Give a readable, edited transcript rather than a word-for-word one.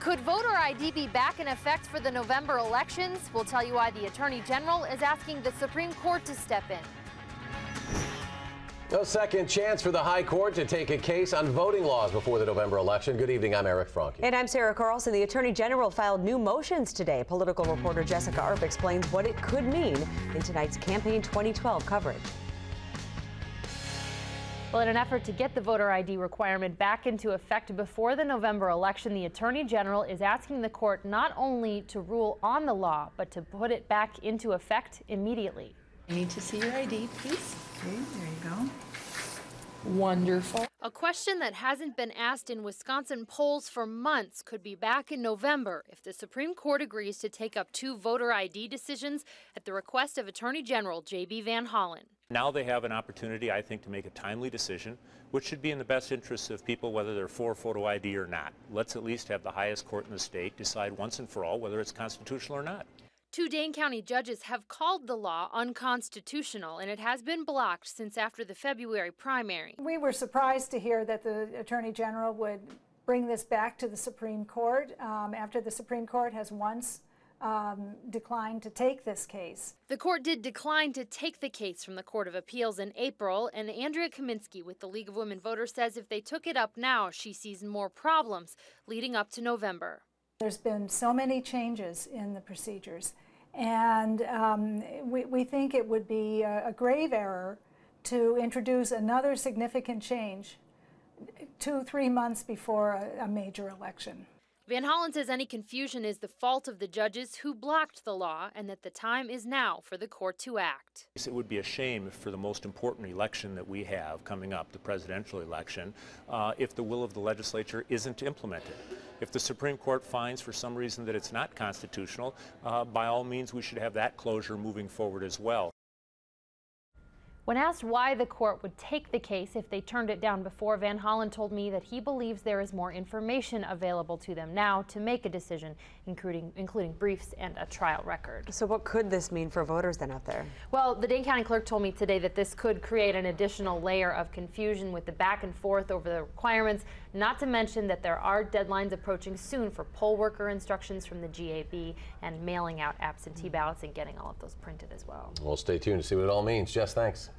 Could voter ID be back in effect for the November elections? We'll tell you why the Attorney General is asking the Supreme Court to step in. No second chance for the High Court to take a case on voting laws before the November election. Good evening, I'm Eric Franke. And I'm Sarah Carlson. The Attorney General filed new motions today. Political reporter Jessica Arp explains what it could mean in tonight's Campaign 2012 coverage. Well, in an effort to get the voter ID requirement back into effect before the November election, the Attorney General is asking the court not only to rule on the law, but to put it back into effect immediately. I need to see your ID, please. Okay, there you go. Wonderful. A question that hasn't been asked in Wisconsin polls for months could be back in November if the Supreme Court agrees to take up two voter ID decisions at the request of Attorney General J.B. Van Hollen. Now they have an opportunity, I think, to make a timely decision, which should be in the best interests of people, whether they're for photo ID or not. Let's at least have the highest court in the state decide once and for all whether it's constitutional or not. Two Dane County judges have called the law unconstitutional, and it has been blocked since after the February primary. We were surprised to hear that the Attorney General would bring this back to the Supreme Court after the Supreme Court has once declined to take this case. The court did decline to take the case from the Court of Appeals in April, and Andrea Kaminsky with the League of Women Voters says if they took it up now, she sees more problems leading up to November. There's been so many changes in the procedures, and we think it would be a grave error to introduce another significant change 2-3 months before a major election. Van Hollen says any confusion is the fault of the judges who blocked the law and that the time is now for the court to act. It would be a shame for the most important election that we have coming up, the presidential election, if the will of the legislature isn't implemented. If the Supreme Court finds for some reason that it's not constitutional, by all means we should have that closure moving forward as well. When asked why the court would take the case if they turned it down before, Van Hollen told me that he believes there is more information available to them now to make a decision, including briefs and a trial record. So what could this mean for voters then out there? Well, the Dane County clerk told me today that this could create an additional layer of confusion with the back and forth over the requirements, not to mention that there are deadlines approaching soon for poll worker instructions from the J.B. and mailing out absentee ballots and getting all of those printed as well. We'll stay tuned to see what it all means. Jess, thanks.